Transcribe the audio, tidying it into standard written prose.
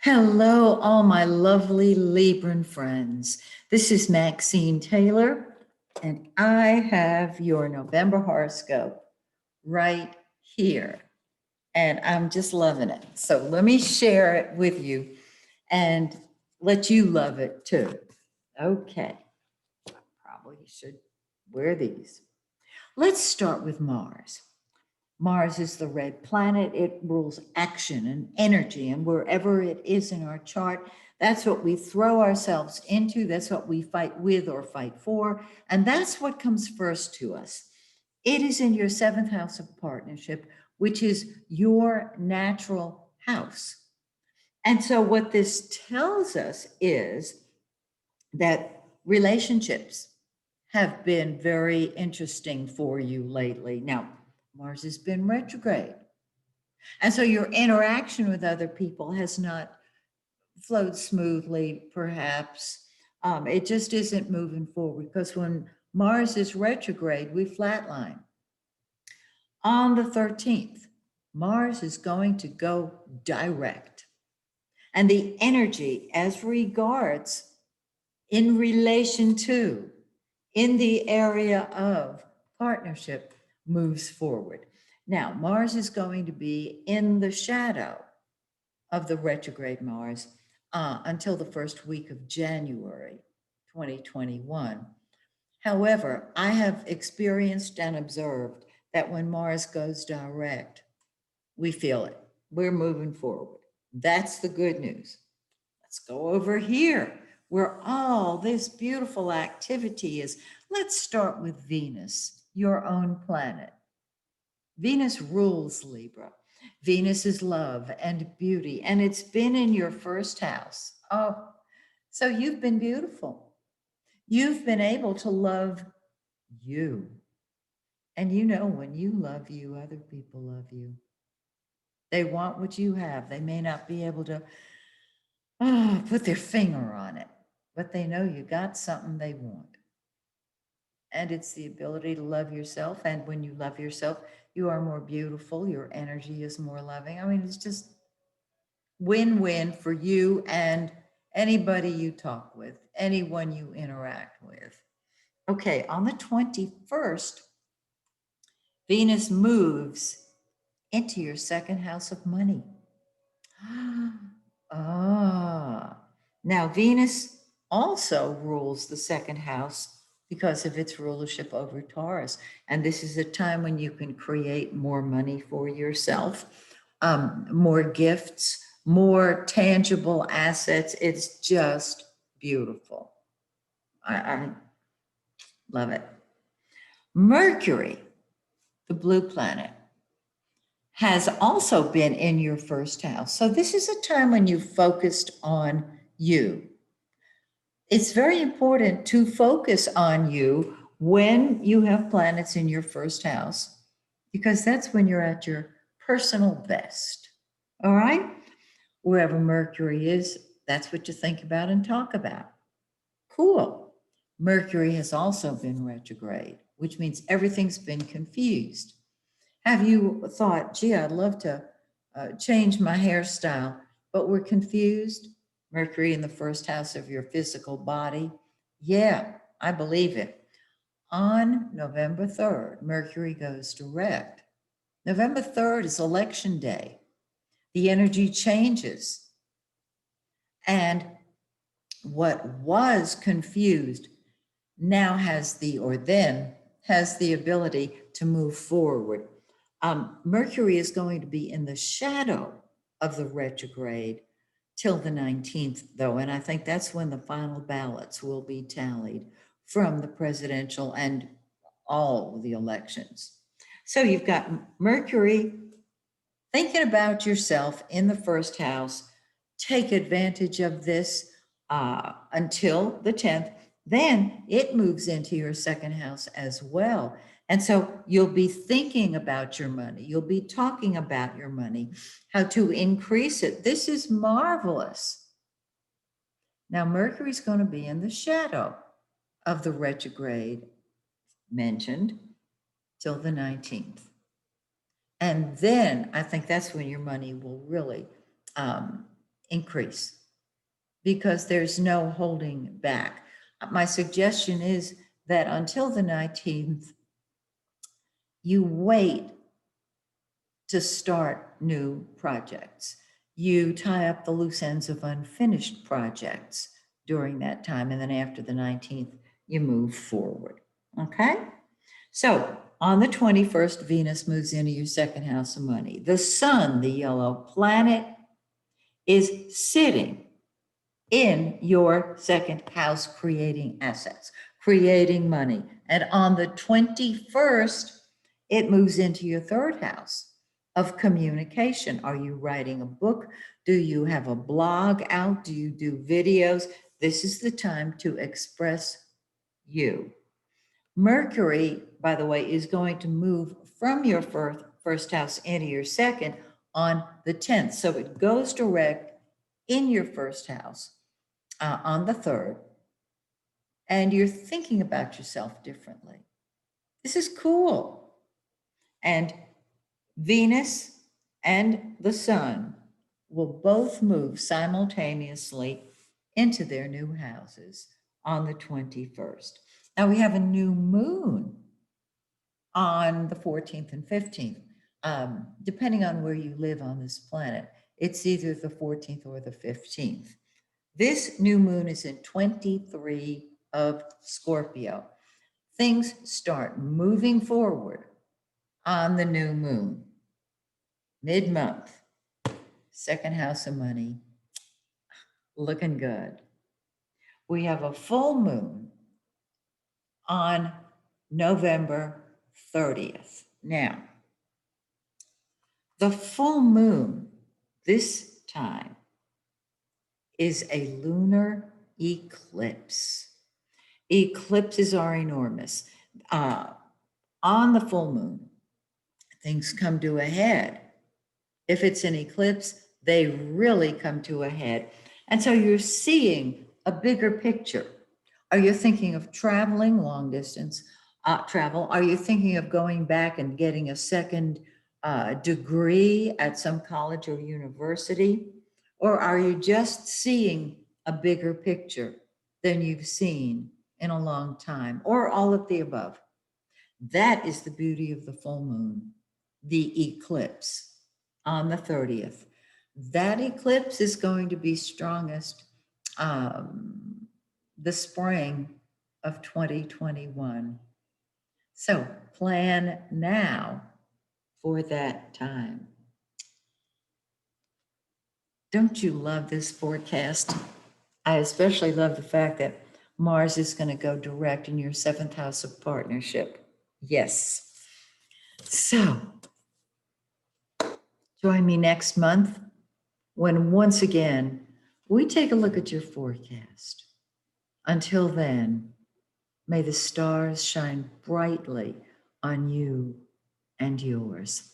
Hello, all my lovely Libran friends. This is Maxine Taylor, and I have your November horoscope right here. And I'm just loving it. So let me share it with you and let you love it too. Okay, probably should wear these. Let's start with Mars. Mars is the red planet. It rules action and energy. And wherever it is in our chart, that's what we throw ourselves into. That's what we fight with or fight for. And that's what comes first to us. It is in your seventh house of partnership, which is your natural house. And so, what this tells us is that relationships have been very interesting for you lately. Now, Mars has been retrograde. And so your interaction with other people has not flowed smoothly, perhaps. It just isn't moving forward because when Mars is retrograde, we flatline. On the 13th, Mars is going to go direct. And the energy as regards in relation to, in the area of partnership moves forward. Now, Mars is going to be in the shadow of the retrograde Mars until the first week of January 2021. However, I have experienced and observed that when Mars goes direct, we feel it. We're moving forward. That's the good news. Let's go over here where all this beautiful activity is. Let's start with Venus, your own planet. Venus rules Libra. Venus is love and beauty, and it's been in your first house. Oh, so you've been beautiful. You've been able to love you. And you know, when you love you, other people love you. They want what you have. They may not be able to put their finger on it, but they know you got something they want. And it's the ability to love yourself. And when you love yourself, you are more beautiful. Your energy is more loving. I mean, it's just win win for you and anybody you talk with, anyone you interact with. Okay, on the 21st, Venus moves into your second house of money. Ah, now Venus also rules the second house because of its rulership over Taurus. And this is a time when you can create more money for yourself, more gifts, more tangible assets. It's just beautiful. I love it. Mercury, the blue planet, has also been in your first house. So this is a time when you focused on you. It's very important to focus on you when you have planets in your first house, because that's when you're at your personal best. All right? Wherever Mercury is, that's what you think about and talk about. Cool. Mercury has also been retrograde, which means everything's been confused. Have you thought, gee, I'd love to change my hairstyle, but we're confused? Mercury in the first house of your physical body. Yeah, I believe it. On November 3rd, Mercury goes direct. November 3rd is election day. The energy changes. And what was confused now has the, or then has the ability to move forward. Mercury is going to be in the shadow of the retrograde till the 19th, though, and I think that's when the final ballots will be tallied from the presidential and all the elections. So you've got Mercury thinking about yourself in the first house. Take advantage of this until the 10th. Then it moves into your second house as well. And so you'll be thinking about your money. You'll be talking about your money, how to increase it. This is marvelous. Now, Mercury's going to be in the shadow of the retrograde mentioned till the 19th. And then I think that's when your money will really increase because there's no holding back. My suggestion is that until the 19th, you wait to start new projects. You tie up the loose ends of unfinished projects during that time. And then after the 19th, you move forward. Okay? So on the 21st, Venus moves into your second house of money. The sun, the yellow planet, is sitting in your second house, creating assets, creating money. And on the 21st, it moves into your third house of communication. Are you writing a book? Do you have a blog out? Do you do videos? This is the time to express you. Mercury, by the way, is going to move from your first house into your second on the 10th. So it goes direct in your first house on the 3rd, and you're thinking about yourself differently. This is cool. And Venus and the sun will both move simultaneously into their new houses on the 21st. Now we have a new moon on the 14th and 15th. Depending on where you live on this planet, it's either the 14th or the 15th. This new moon is in 23 of Scorpio. Things start moving forward on the new moon. Mid-month, second house of money, looking good. We have a full moon on November 30th. Now, the full moon this time is a lunar eclipse. Eclipses are enormous. On the full moon, things come to a head. If it's an eclipse, they really come to a head. And so you're seeing a bigger picture. Are you thinking of traveling long distance travel? Are you thinking of going back and getting a second degree at some college or university? Or are you just seeing a bigger picture than you've seen in a long time? Or all of the above? That is the beauty of the full moon, the eclipse on the 30th. That eclipse is going to be strongest the spring of 2021. So plan now for that time. Don't you love this forecast? I especially love the fact that Mars is going to go direct in your seventh house of partnership. Yes. So join me next month when once again we take a look at your forecast. Until then, may the stars shine brightly on you and yours.